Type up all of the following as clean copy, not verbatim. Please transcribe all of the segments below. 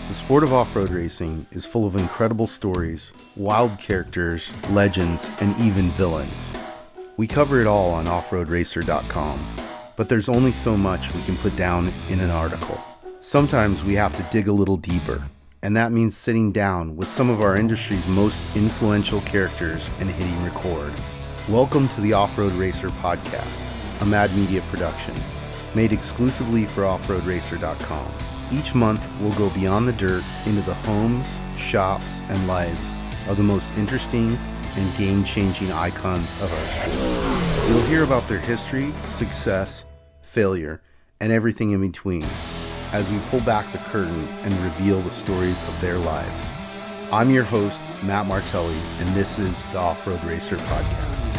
The sport of off-road racing is full of incredible stories, wild characters, legends, and even villains. We cover it all on offroadracer.com, but there's only so much we can put down in an article. Sometimes we have to dig a little deeper, and that means sitting down with some of our industry's most influential characters and hitting record. Welcome to the Off-Road Racer podcast, a Mad Media production, made exclusively for offroadracer.com. Each month, we'll go beyond the dirt into the homes, shops, and lives of the most interesting and game-changing icons of our sport. You'll hear about their history, success, failure, and everything in between as we pull back the curtain and reveal the stories of their lives. I'm your host, Matt Martelli, and this is the Off-Road Racer podcast.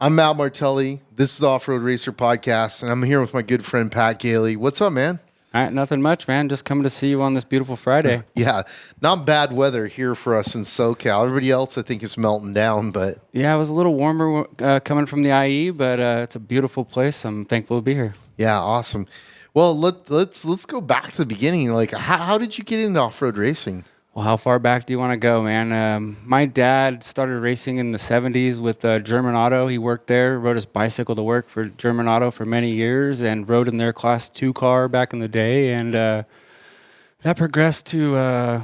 I'm Matt Martelli. This is the Off-Road Racer podcast, and I'm here with my good friend, Pat Gailey. What's up, man? All right, nothing much, man. Just coming to see you on this beautiful Friday. Yeah, not bad weather here for us in SoCal. Everybody else, I think, is melting down, but... Yeah, it was a little warmer coming from the IE, but it's a beautiful place. I'm thankful to be here. Yeah, awesome. Well, let's go back to the beginning. Like, how did you get into off-road racing? Well, how far back do you want to go, man? My dad started racing in the 70s with German Auto. He worked there, rode his bicycle to work for German Auto for many years, and rode in their Class 2 car back in the day. And that progressed to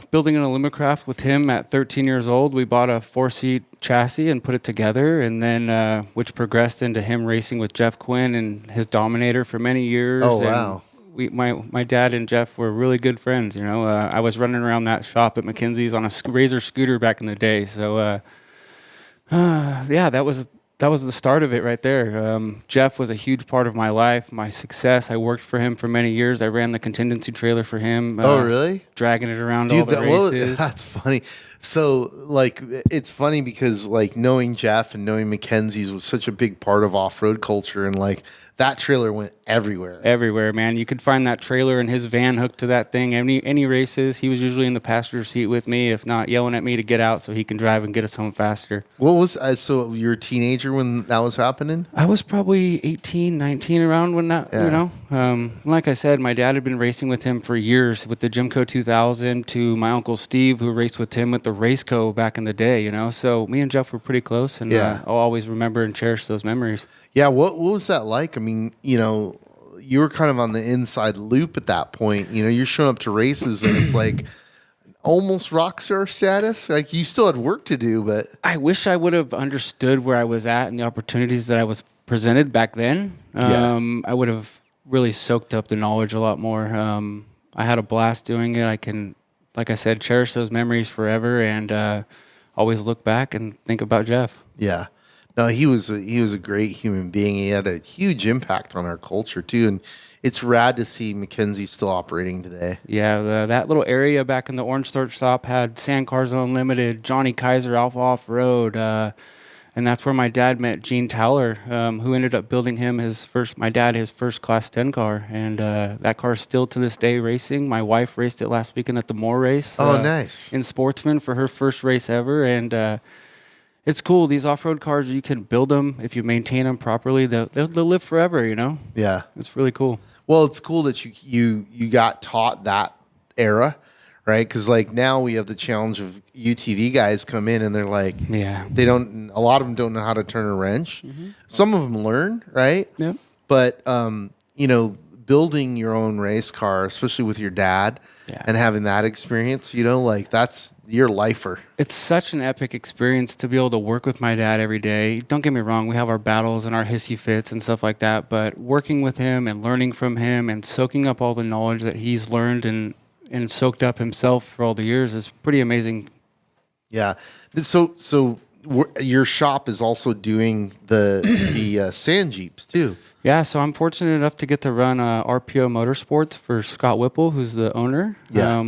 building an Alumicraft with him at 13 years old. We bought a 4-seat chassis and put it together, and then which progressed into him racing with Jeff Quinn and his Dominator for many years. Oh, wow. My dad and Jeff were really good friends. You know, I was running around that shop at McKinsey's on a Razor scooter back in the day. So, yeah, that was the start of it right there. Jeff was a huge part of my life, my success. I worked for him for many years. I ran the contingency trailer for him. Oh, really? Dragging it around all the races. That's funny. So, like, it's funny because, like, knowing Jeff and knowing McKenzie's was such a big part of off-road culture, and, like, that trailer went everywhere. Everywhere, man. You could find that trailer and his van hooked to that thing. Any races, he was usually in the passenger seat with me, if not yelling at me to get out so he can drive and get us home faster. What was so you were a teenager when that was happening? I was probably 18, 19 around when that, yeah. You know. Like I said, my dad had been racing with him for years, with the Jimco 2000 to my uncle Steve, who raced with him with the Raceco back in the day, you know. So me and Jeff were pretty close, and I'll always remember and cherish those memories. Yeah, what was that like? I mean, you know, you were kind of on the inside loop at that point. You know, you're showing up to races and it's like almost rock star status. Like, you still had work to do, but... I wish I would have understood where I was at and the opportunities that I was presented back then. I would have really soaked up the knowledge a lot more. I had a blast doing it. I can, like I said, cherish those memories forever and always look back and think about Jeff. Yeah. No, he was a great human being. He had a huge impact on our culture too, and it's rad to see McKenzie still operating today. Yeah, that little area back in the Orange Storch shop had Sandcars Unlimited, Johnny Kaiser Alpha Off Road, and that's where my dad met Gene Towler, who ended up building him his first Class 10 car, and that car is still to this day racing. My wife raced it last weekend at the Moore race. Oh, nice! In Sportsman for her first race ever, and. It's cool. These off-road cars, you can build them if you maintain them properly. They'll live forever, you know? Yeah. It's really cool. Well, it's cool that you got taught that era, right? Because, like, now we have the challenge of UTV guys come in and they're like, a lot of them don't know how to turn a wrench. Mm-hmm. Some of them learn, right? Yeah. But, you know, building your own race car, especially with your dad and having that experience, you know, like, that's your lifer. It's such an epic experience to be able to work with my dad every day. Don't get me wrong, we have our battles and our hissy fits and stuff like that, but working with him and learning from him and soaking up all the knowledge that he's learned and soaked up himself for all the years is pretty amazing. Yeah. So your shop is also doing the sand Jeeps too. Yeah, so I'm fortunate enough to get to run RPO Motorsports for Scott Whipple, who's the owner. Yeah.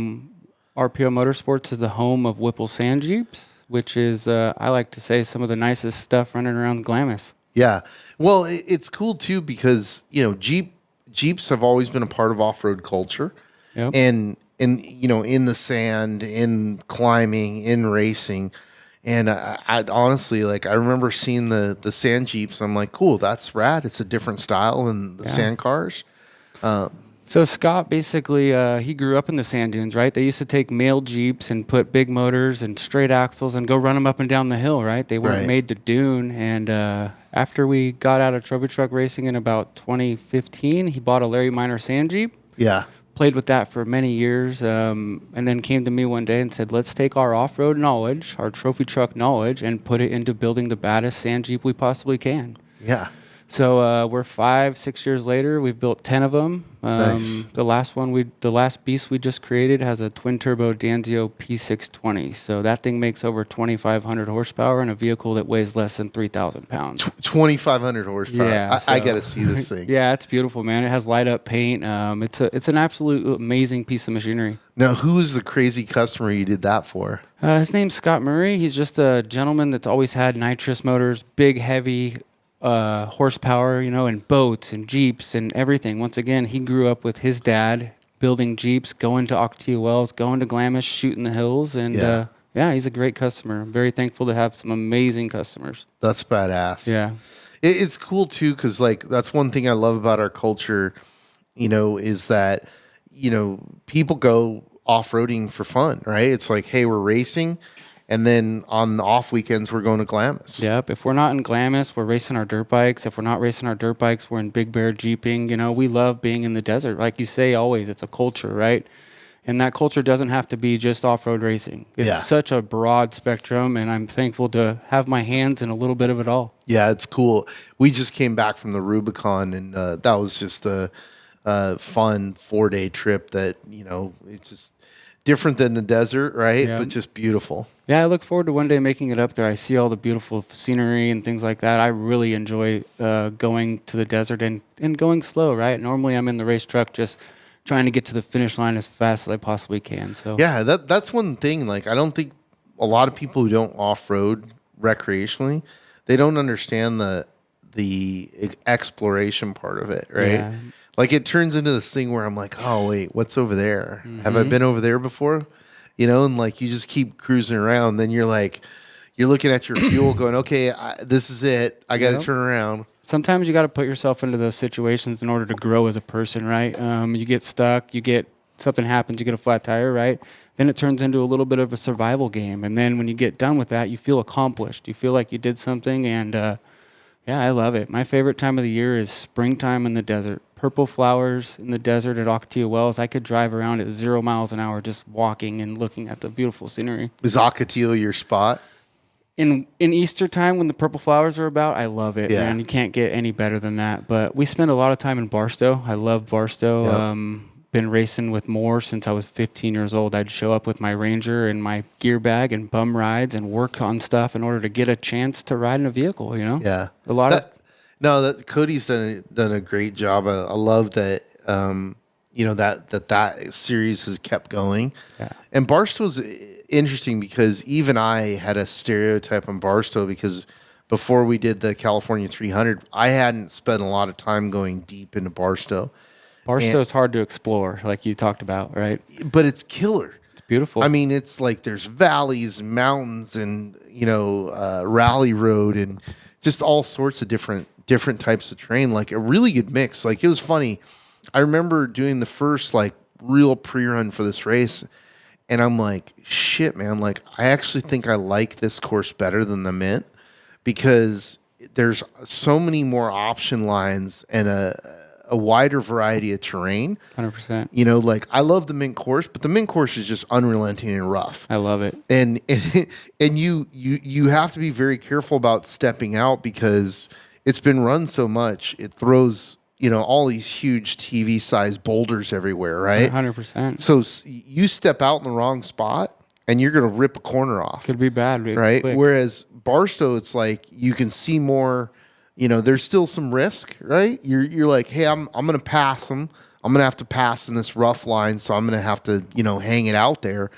RPO Motorsports is the home of Whipple Sand Jeeps, which is, I like to say, some of the nicest stuff running around Glamis. Yeah. Well, it's cool, too, because, you know, Jeeps have always been a part of off-road culture. Yep. And you know, in the sand, in climbing, in racing. And I honestly, like, I remember seeing the sand Jeeps. I'm like, cool, that's rad. It's a different style than the sand cars. So Scott basically, he grew up in the sand dunes, right? They used to take male Jeeps and put big motors and straight axles and go run them up and down the hill, right? They weren't Right. made to dune. And after we got out of trophy truck racing in about 2015, he bought a Larry Minor sand Jeep. Yeah. Played with that for many years, and then came to me one day and said, let's take our off-road knowledge, our trophy truck knowledge, and put it into building the baddest sand Jeep we possibly can. Yeah. So we're 5-6 years later. We've built 10 of them. Nice. The last beast we just created has a twin turbo Danzio P620. So that thing makes over 2,500 horsepower in a vehicle that weighs less than 3,000 pounds. 2,500 horsepower. Yeah, I got to see this thing. Yeah, it's beautiful, man. It has light up paint. It's an absolute amazing piece of machinery. Now, who is the crazy customer you did that for? His name's Scott Murray. He's just a gentleman that's always had nitrous motors, big, heavy horsepower, and boats and Jeeps and everything. Once again, he grew up with his dad building Jeeps, going to Ocotillo Wells, going to Glamis, shooting the hills. And he's a great customer. I'm very thankful to have some amazing customers. That's badass. Yeah. It's cool too, because like that's one thing I love about our culture, is that, people go off-roading for fun, right? It's like, hey, we're racing. And then on the off weekends, we're going to Glamis. Yep. If we're not in Glamis, we're racing our dirt bikes. If we're not racing our dirt bikes, we're in Big Bear Jeeping. We love being in the desert. Like you say, always, it's a culture, right? And that culture doesn't have to be just off-road racing. It's such a broad spectrum, and I'm thankful to have my hands in a little bit of it all. Yeah, it's cool. We just came back from the Rubicon, and that was just a fun 4-day trip that, it's just different than the desert, right? Yeah. But just beautiful. Yeah, I look forward to one day making it up there. I see all the beautiful scenery and things like that. I really enjoy going to the desert and going slow, right? Normally I'm in the race truck just trying to get to the finish line as fast as I possibly can. So yeah, that's one thing. Like, I don't think a lot of people who don't off-road recreationally, they don't understand the exploration part of it, right? Yeah. Like, it turns into this thing where I'm like, oh, wait, what's over there? Mm-hmm. Have I been over there before? And like, you just keep cruising around. Then you're like, you're looking at your fuel going, okay, this is it. I got to turn around. Sometimes you got to put yourself into those situations in order to grow as a person, right? You get stuck, something happens, you get a flat tire, right? Then it turns into a little bit of a survival game. And then when you get done with that, you feel accomplished. You feel like you did something. And I love it. My favorite time of the year is springtime in the desert. Purple flowers in the desert at Ocotillo Wells. I could drive around at 0 miles an hour just walking and looking at the beautiful scenery. Is Ocotillo your spot? In Easter time when the purple flowers are about, I love it. Yeah. Man, you can't get any better than that. But we spend a lot of time in Barstow. I love Barstow. Yep. Been racing with Moore since I was 15 years old. I'd show up with my Ranger and my gear bag and bum rides and work on stuff in order to get a chance to ride in a vehicle, Yeah. That Cody's done a great job. I love that, that series has kept going. Yeah. And Barstow's interesting because even I had a stereotype on Barstow because before we did the California 300, I hadn't spent a lot of time going deep into Barstow. Barstow's hard to explore, like you talked about, right? But it's killer. It's beautiful. I mean, it's like there's valleys and mountains and, rally road and just all sorts of different types of terrain, like a really good mix. Like, it was funny. I remember doing the first like real pre-run for this race, and I'm like, shit, man, like I actually think I like this course better than the Mint because there's so many more option lines and a wider variety of terrain. 100%. Like I love the Mint course, but the Mint course is just unrelenting and rough. I love it. And you have to be very careful about stepping out because it's been run so much. It throws, all these huge TV-sized boulders everywhere, right? 100%. So you step out in the wrong spot and you're going to rip a corner off. Could be bad, right? Quick. Whereas Barstow, it's like you can see more. There's still some risk, right? You're like, hey, I'm going to pass them. I'm going to have to pass in this rough line, so I'm going to have to, hang it out there.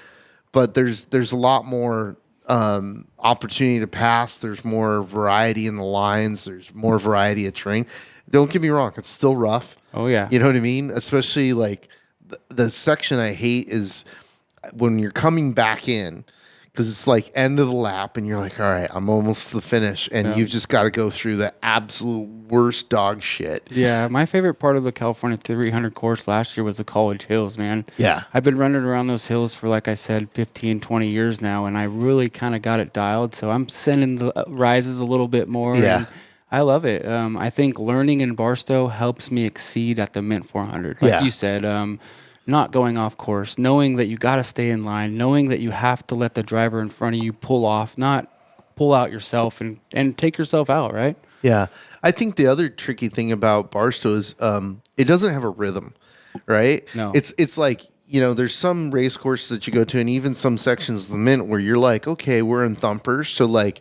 But there's a lot more opportunity to pass. There's more variety in the lines. There's more variety of terrain. Don't get me wrong. It's still rough. Oh, yeah. You know what I mean? Especially like the section I hate is when you're coming back in because it's like end of the lap, and you're like, all right, I'm almost to the finish, and you've just got to go through the absolute worst dog shit. Yeah, my favorite part of the California 300 course last year was the College Hills, man. Yeah. I've been running around those hills for, like I said, 15, 20 years now, and I really kind of got it dialed, so I'm sending the rises a little bit more. Yeah. And I love it. I think learning in Barstow helps me exceed at the Mint 400. Like you said, not going off course, knowing that you got to stay in line, knowing that you have to let the driver in front of you pull off, not pull out yourself and take yourself out, right? Yeah. I think the other tricky thing about Barstow is it doesn't have a rhythm, right? No. It's like, there's some race courses that you go to, and even some sections of the Mint where you're like, okay, we're in thumpers, so like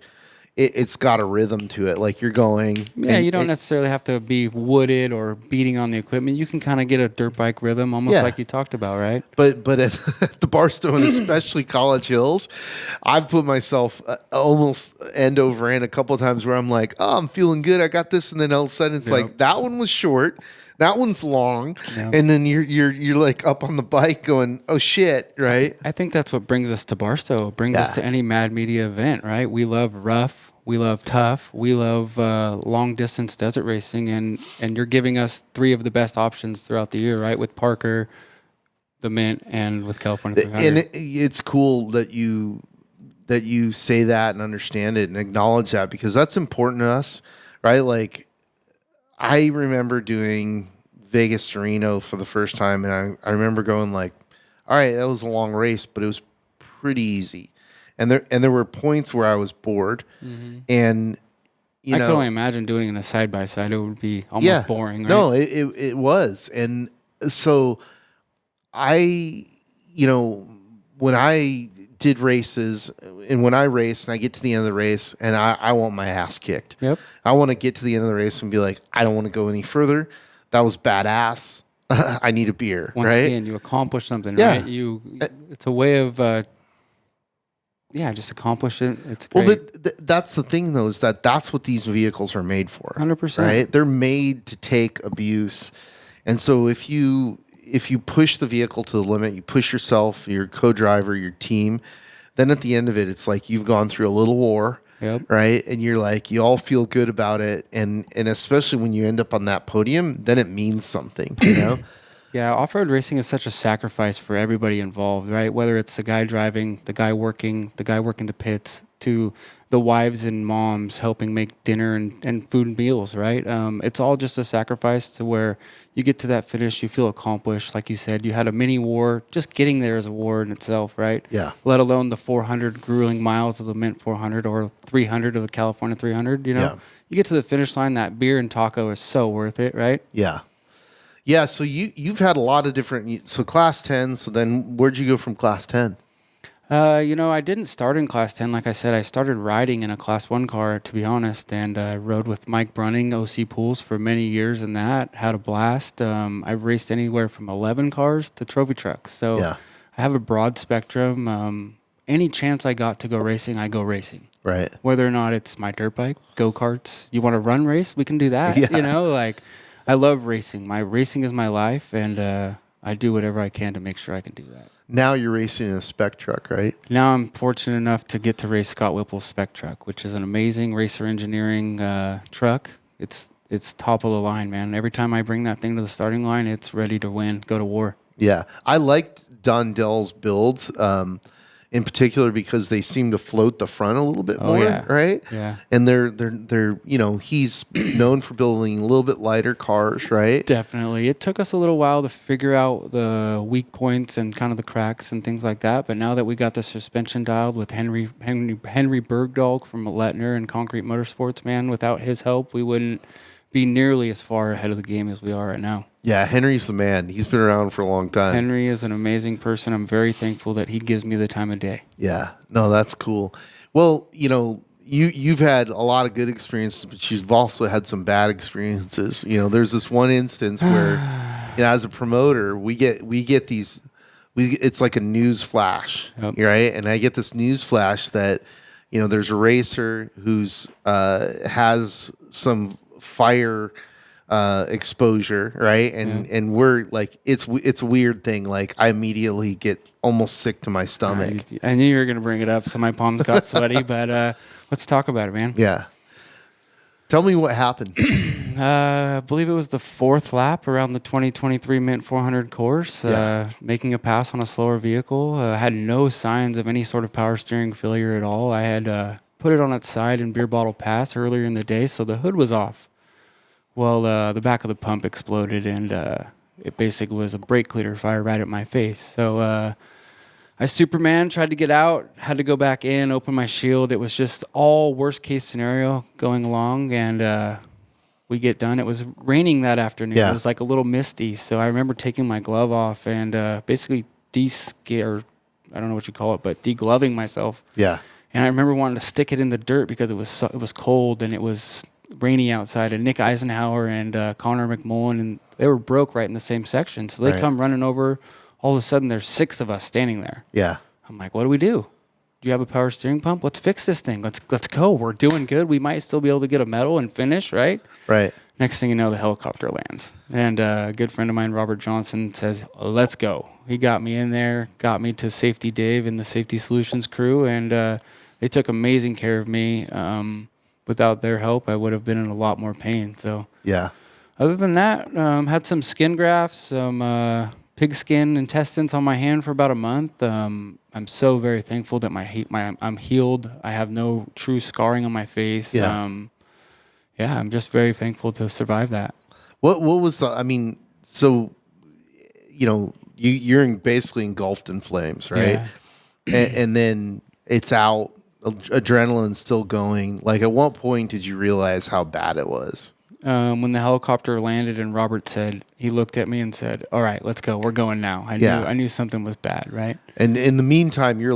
it's got a rhythm to it. Like you're going. Yeah, you don't necessarily have to be wooded or beating on the equipment. You can kind of get a dirt bike rhythm, almost like you talked about, right? But at the Barstow and especially College Hills, I've put myself almost end over end a couple of times where I'm like, oh, I'm feeling good. I got this, and then all of a sudden it's like that one was short, that one's long, and then you're like up on the bike going, oh shit, right? I think that's what brings us to Barstow. Brings us to any Mad Media event, right? We love rough. We love tough. We love long distance desert racing, and you're giving us 3 of the best options throughout the year, right? With Parker, the Mint, and with California 300. And it's cool that you say that and understand it and acknowledge that, because that's important to us, right? Like I remember doing Vegas to Reno for the first time, and I remember going like, all right, that was a long race, but it was pretty easy. And there were points where I was bored, and I can only imagine doing it in a side by side. It would be almost boring. Right? No, it was, and so I, when I did races, and when I race and I get to the end of the race, and I want my ass kicked. Yep. I want to get to the end of the race and be like, I don't want to go any further. That was badass. I need a beer. Once right? again, you accomplish something. Yeah. Right? It's a way of. Just accomplish it. It's great. Well, but that's the thing, though, is that's what these vehicles are made for. 100%. Right? They're made to take abuse. And so if you push the vehicle to the limit, you push yourself, your co-driver, your team, then at the end of it, it's like you've gone through a little war, right? And you're like, you all feel good about it. And especially when you end up on that podium, then it means something, Yeah, off-road racing is such a sacrifice for everybody involved, right? Whether it's the guy driving, the guy working the pits, to the wives and moms helping make dinner and food and meals, right? It's all just a sacrifice to where you get to that finish, you feel accomplished. Like you said, you had a mini war. Just getting there is a war in itself, right? Yeah. Let alone the 400 grueling miles of the Mint 400 or 300 of the California 300, You get to the finish line, that beer and taco is so worth it, right? Yeah. Yeah, so you've had a lot of different. So class 10. So then, where'd you go from class 10? I didn't start in class 10. Like I said, I started riding in a class 1 car, to be honest, and rode with Mike Brunning, OC Pools, for many years, and that had a blast. I've raced anywhere from 11 cars to trophy trucks, so I have a broad spectrum. Any chance I got to go racing, I go racing. Right. Whether or not it's my dirt bike, go karts. You want to run race? We can do that. I love racing. My racing is my life, and I do whatever I can to make sure I can do that. Now you're racing in a Spec Truck, right? Now I'm fortunate enough to get to race Scott Whipple's Spec Truck, which is an amazing racer engineering truck. It's top of the line, man. Every time I bring that thing to the starting line, it's ready to win, go to war. Yeah, I liked Don Dell's builds. In particular, because they seem to float the front a little bit more, right? Yeah. And they're he's known for building a little bit lighter cars, right? Definitely. It took us a little while to figure out the weak points and kind of the cracks and things like that. But now that we got the suspension dialed with Henry Bergdahl from Lettner and Concrete Motorsports, man, without his help, we wouldn't be nearly as far ahead of the game as we are right now. Yeah, Henry's the man. He's been around for a long time. Henry is an amazing person. I'm very thankful that he gives me the time of day. Yeah. No, that's cool. Well, you've had a lot of good experiences, but you've also had some bad experiences. There's this one instance where, as a promoter, we get these, it's like a news flash, right? And I get this news flash that, there's a racer who's has some fire exposure, right? And we're like, it's a weird thing. Like I immediately get almost sick to my stomach. I knew you were going to bring it up, so my palms got sweaty. But let's talk about it, man. Yeah. Tell me what happened. I believe it was the fourth lap around the 2023 Mint 400 course, making a pass on a slower vehicle. Had no signs of any sort of power steering failure at all. I had put it on its side in beer bottle pass earlier in the day, so the hood was off. Well, the back of the pump exploded, and it basically was a brake cleaner fire right at my face. So I Superman, tried to get out, had to go back in, open my shield. It was just all worst case scenario going along, and we get done. It was raining that afternoon. Yeah. It was like a little misty, so I remember taking my glove off and basically I don't know what you call it, but degloving myself. Yeah. And I remember wanting to stick it in the dirt because it was cold and it was rainy outside. And Nick Eisenhower and Connor McMullen, and they were broke right in the same section, so they come running over. All of a sudden, there's 6 of us standing there. Yeah. I'm like, what do we do? Do you have a power steering pump? Let's fix this thing. Let's go. We're doing good. We might still be able to get a medal and finish, right? Right. Next thing you know, the helicopter lands. And a good friend of mine, Robert Johnson, says, let's go. He got me in there, got me to Safety Dave and the Safety Solutions crew, and they took amazing care of me. Without their help, I would have been in a lot more pain. So, yeah. Other than that, had some skin grafts, some pig skin intestines on my hand for about a month. I'm so very thankful that I'm healed. I have no true scarring on my face. Yeah. I'm just very thankful to survive that. What was so, you're basically engulfed in flames, right? Yeah. and then it's out, adrenaline's still going. Like, at what point did you realize how bad it was? When the helicopter landed and Robert he looked at me and said, all right, let's go. We're going now. I knew something was bad, right? And in the meantime, you're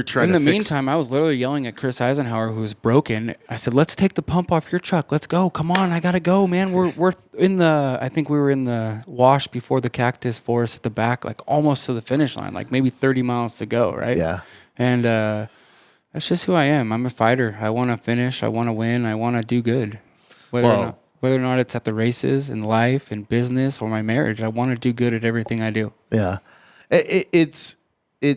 trying to In the meantime, I was literally yelling at Chris Eisenhower, who was broken. I said, let's take the pump off your truck. Let's go. Come on. I got to go, man. We're I think we were in the wash before the cactus forest at the back, like almost to the finish line, like maybe 30 miles to go, right? Yeah. And that's just who I am. I'm a fighter. I want to finish. I want to win. I want to do good. Whether or not it's at the races, in life, in business, or my marriage, I want to do good at everything I do. Yeah. It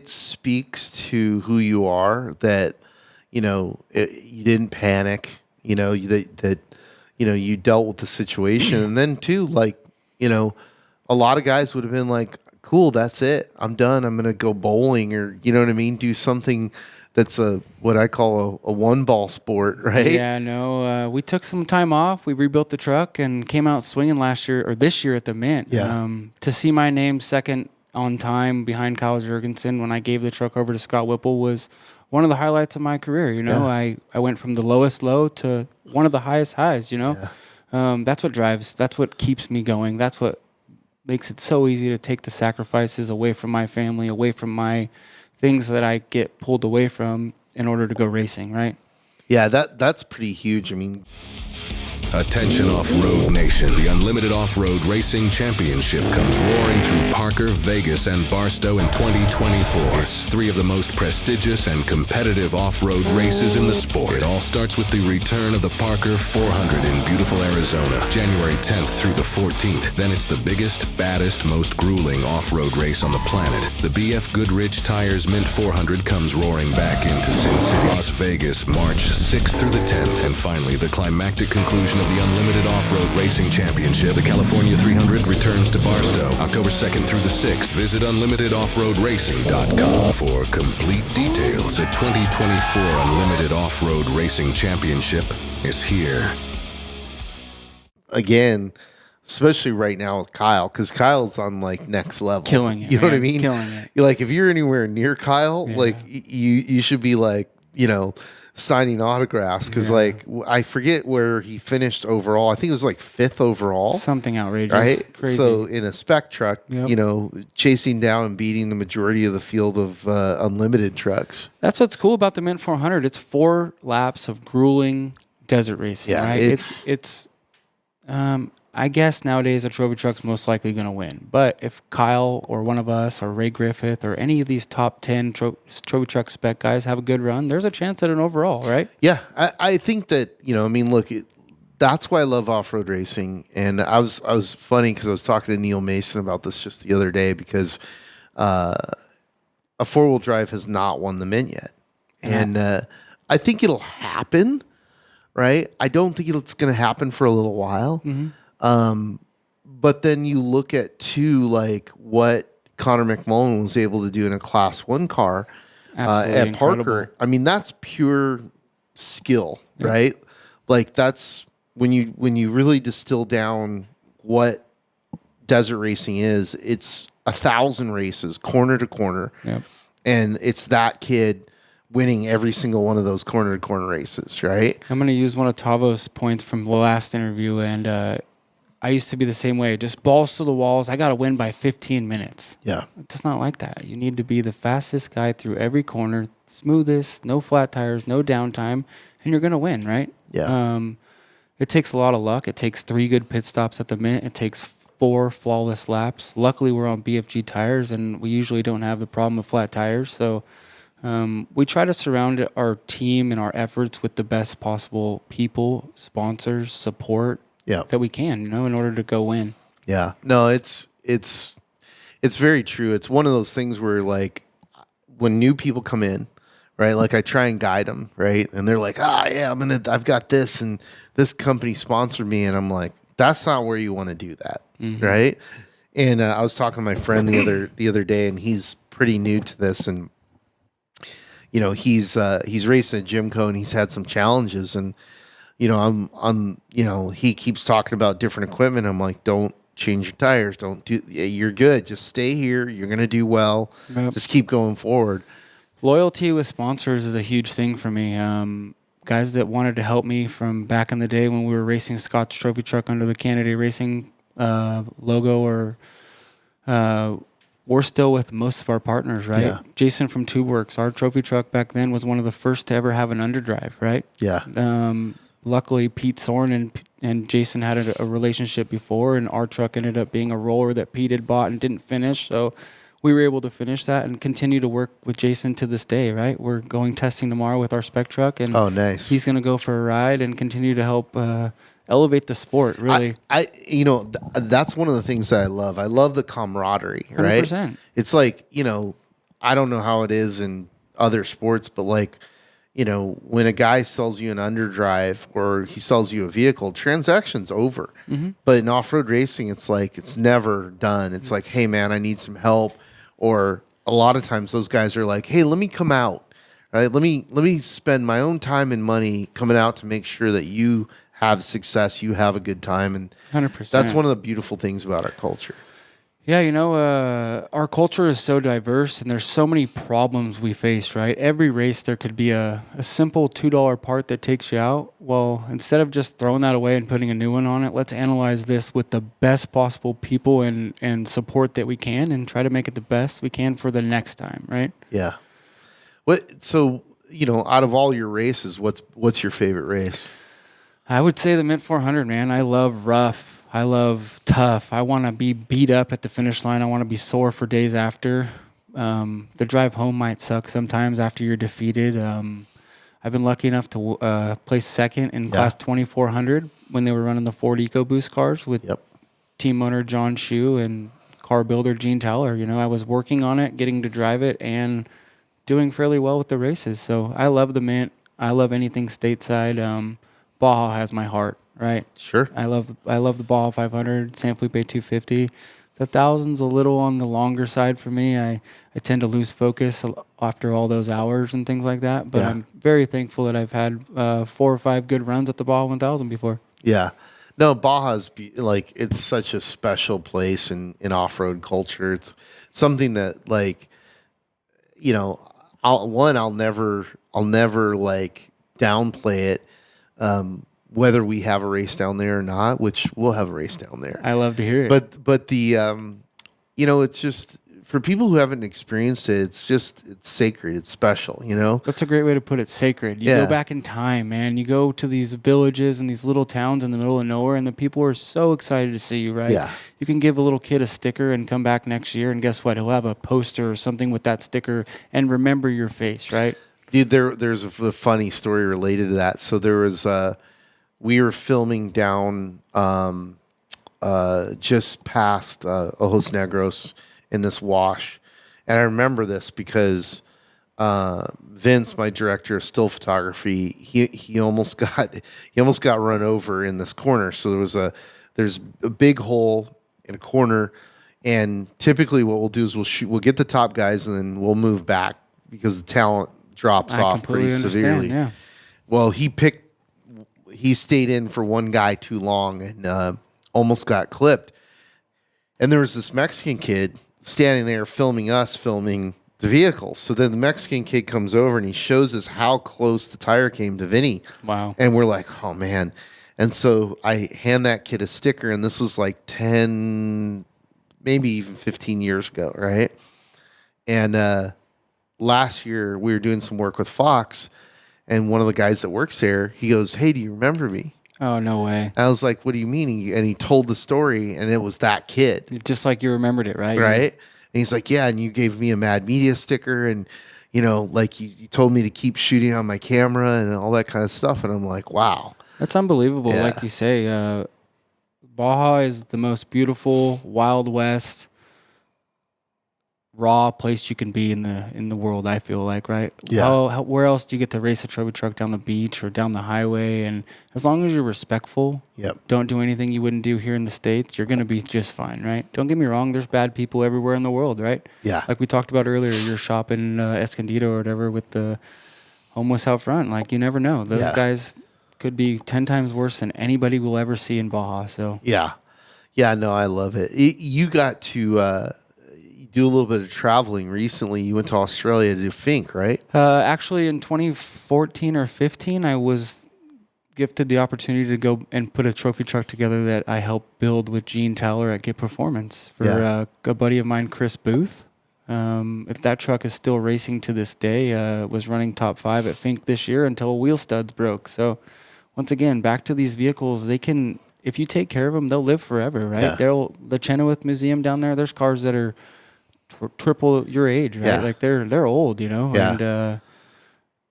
speaks to who you are that, you didn't panic, that you dealt with the situation. And then too, like, a lot of guys would have been like, cool, that's it. I'm done. I'm going to go bowling or, you know what I mean? Do something that's what I call a one-ball sport, right? Yeah, no. We took some time off. We rebuilt the truck and came out swinging this year at the Mint. Yeah. To see my name second on time behind Kyle Jurgensen when I gave the truck over to Scott Whipple was one of the highlights of my career. I went from the lowest low to one of the highest highs. Yeah. That's what drives. That's what keeps me going. That's what makes it so easy to take the sacrifices away from my family, away from my things that I get pulled away from in order to go racing, right? Yeah, that's pretty huge. I mean, Attention Off-Road Nation. The Unlimited Off-Road Racing Championship comes roaring through Parker, Vegas, and Barstow in 2024. It's 3 of the most prestigious and competitive off-road races in the sport. It all starts with the return of the Parker 400 in beautiful Arizona, January 10th through the 14th. Then it's the biggest, baddest, most grueling off-road race on the planet. The BF Goodrich Tires Mint 400 comes roaring back into Sin City, Las Vegas, March 6th through the 10th. And finally, the climactic conclusion of the Unlimited Off-Road Racing Championship, the California 300, returns to Barstow, October 2nd through the 6th. Visit unlimitedoffroadracing.com for complete details. The 2024 Unlimited Off-Road Racing Championship is here. Again, especially right now with Kyle, because Kyle's on like next level. Killing it. You know what I mean? Killing it. You're like, if you're anywhere near Kyle, like you should be like, signing autographs because like I forget where he finished overall. I think it was like 5th overall. Something outrageous. Right? Crazy. So in a spec truck, chasing down and beating the majority of the field of unlimited trucks. That's what's cool about the Mint 400. It's 4 laps of grueling desert racing. Yeah, right? It's I guess nowadays a trophy truck's most likely going to win. But if Kyle or one of us or Ray Griffith or any of these top 10 trophy truck spec guys have a good run, there's a chance at an overall, right? Yeah, I think that, look, that's why I love off-road racing. And I was funny because I was talking to Neil Mason about this just the other day because a four-wheel drive has not won the Mint yet. And I think it'll happen, right? I don't think it's going to happen for a little while. But then you look at, too, like what Connor McMullen was able to do in a Class 1 car at Parker. Incredible. I mean, that's pure skill, right? Like that's when you really distill down what desert racing is. It's 1,000 races, corner to corner, and it's that kid winning every single one of those corner to corner races, right? I'm going to use one of Tavo's points from the last interview, and I used to be the same way. Just balls to the walls. I got to win by 15 minutes. Yeah. It's not like that. You need to be the fastest guy through every corner, smoothest, no flat tires, no downtime, and you're going to win, right? Yeah. It takes a lot of luck. It takes 3 good pit stops at the Mint. It takes 4 flawless laps. Luckily, we're on BFG tires, and we usually don't have the problem of flat tires. So we try to surround our team and our efforts with the best possible people, sponsors, support that we can, in order to go win. Yeah. No, it's very true. It's one of those things where, like, when new people come in, right? Like I try and guide them, right? And they're like, I've got this and this company sponsored me. And I'm like, that's not where you want to do that. Right. And I was talking to my friend the other day, and he's pretty new to this. And, he's racing at Jimco, and he's had some challenges, and, he keeps talking about different equipment. I'm like, don't change your tires. You're good. Just stay here. You're going to do well. Yep. Just keep going forward. Loyalty with sponsors is a huge thing for me. Guys that wanted to help me from back in the day when we were racing Scott's trophy truck under the Kennedy Racing logo, or we're still with most of our partners, right? Yeah. Jason from TubeWorks, our trophy truck back then was one of the first to ever have an underdrive, right? Yeah. Luckily, Pete Soren and Jason had a relationship before, and our truck ended up being a roller that Pete had bought and didn't finish. So we were able to finish that and continue to work with Jason to this day, right? We're going testing tomorrow with our Spec Truck, and nice. He's going to go for a ride and continue to help elevate the sport, really. That's one of the things that I love. I love the camaraderie, right? 100%. It's like, I don't know how it is in other sports, but like, when a guy sells you an underdrive or he sells you a vehicle, transaction's over. But in off-road racing, it's like it's never done. It's like, hey, man, I need some help. Or a lot of times those guys are like, hey, let me come out. Right? Let me spend my own time and money coming out to make sure that you have success, you have a good time. And 100%. That's one of the beautiful things about our culture. Yeah, our culture is so diverse, and there's so many problems we face, right? Every race, there could be a simple $2 part that takes you out. Well, instead of just throwing that away and putting a new one on it, let's analyze this with the best possible people and support that we can, and try to make it the best we can for the next time, right? Yeah. So, out of all your races, what's your favorite race? I would say the Mint 400, man. I love rough. I love tough. I want to be beat up at the finish line. I want to be sore for days after. The drive home might suck sometimes after you're defeated. I've been lucky enough to place second in Class 2400 when they were running the Ford EcoBoost cars with team owner John Shue and car builder Gene Towler. I was working on it, getting to drive it, and doing fairly well with the races. So I love the Mint. I love anything stateside. Baja has my heart. Right. Sure. I love the Baja 500, San Felipe 250. The 1000's a little on the longer side for me. I tend to lose focus after all those hours and things like that. But I'm very thankful that I've had 4 or 5 good runs at the Baja 1000 before. Yeah. No, Baja's it's such a special place in off-road culture. It's something that I'll never like downplay it. Whether we have a race down there or not, which we'll have a race down there. I love to hear it. But the, it's just, for people who haven't experienced it, it's sacred. It's special, That's a great way to put it, sacred. You go back in time, man. You go to these villages and these little towns in the middle of nowhere, and the people are so excited to see you, right? Yeah. You can give a little kid a sticker and come back next year, and guess what? He'll have a poster or something with that sticker and remember your face, right? Dude, there's a funny story related to that. So there was we were filming down just past Ojos Negros in this wash. And I remember this because Vince, my director of still photography, he almost got run over in this corner. So there's a big hole in a corner, and typically what we'll do is we'll get the top guys and then we'll move back because the talent drops off pretty severely. Yeah. Well, he stayed in for one guy too long and almost got clipped. And there was this Mexican kid standing there filming the vehicle. So then the Mexican kid comes over and he shows us how close the tire came to Vinny. Wow. And we're like, oh man. And so I hand that kid a sticker, and this was like 10, maybe even 15 years ago, right? And last year we were doing some work with Fox, and one of the guys that works there, he goes, hey, do you remember me? Oh, no way. I was like, what do you mean? And he told the story, and it was that kid. Just like you remembered it, right? Right? And he's like, yeah, and you gave me a Mad Media sticker, and, you know, like you told me to keep shooting on my camera and all that kind of stuff. And I'm like, wow. That's unbelievable. Yeah. Like you say, Baja is the most beautiful, Wild West, raw place you can be in the world, I feel like, right? Yeah. Where else do you get to race a trophy truck down the beach or down the highway? And as long as you're respectful, don't do anything you wouldn't do here in the States, you're going to be just fine, right? Don't get me wrong, there's bad people everywhere in the world, right? Yeah. Like we talked about earlier, you're shopping in Escondido or whatever with the homeless out front. Like, you never know. Those guys could be 10 times worse than anybody will ever see in Baja. So yeah, no, I love it. You got to do a little bit of traveling recently. You went to Australia to do Fink, right? Actually, in 2014 or 15, I was gifted the opportunity to go and put a trophy truck together that I helped build with Gene Towler at Get Performance for a buddy of mine, Chris Booth. If that truck is still racing to this day, was running top 5 at Fink this year until wheel studs broke. So once again, back to these vehicles, they can, if you take care of them, they'll live forever, right? Yeah. The Chenoweth Museum down there's cars that are triple your age, right? Yeah. Like they're old, you know? Yeah. And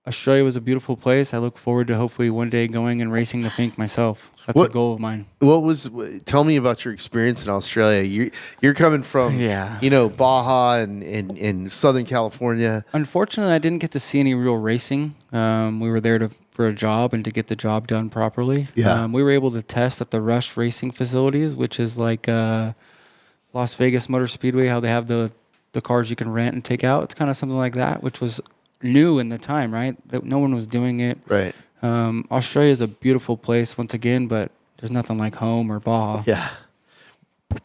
Australia was a beautiful place. I look forward to hopefully one day going and racing the Fink myself. That's a goal of mine. Tell me about your experience in Australia. You're coming from, Baja and Southern California. Unfortunately, I didn't get to see any real racing. We were there for a job and to get the job done properly. Yeah. We were able to test at the Rush Racing facilities, which is like Las Vegas Motor Speedway, how they have the cars you can rent and take out. It's kind of something like that, which was new in the time, right? That no one was doing it. Right. Australia is a beautiful place once again, but there's nothing like home or Baja. Yeah.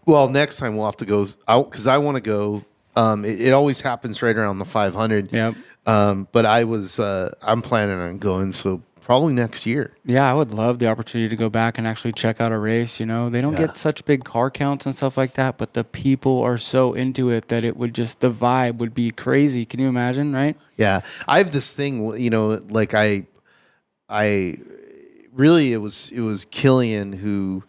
Well, next time we'll have to go because I want to go. It always happens right around the 500. Yep. But I'm planning on going, so probably next year. Yeah, I would love the opportunity to go back and actually check out a race. You know, they don't get such big car counts and stuff like that, but the people are so into it that it would just, the vibe would be crazy. Can you imagine, right? Yeah. I have this thing, like I really, it was Killian who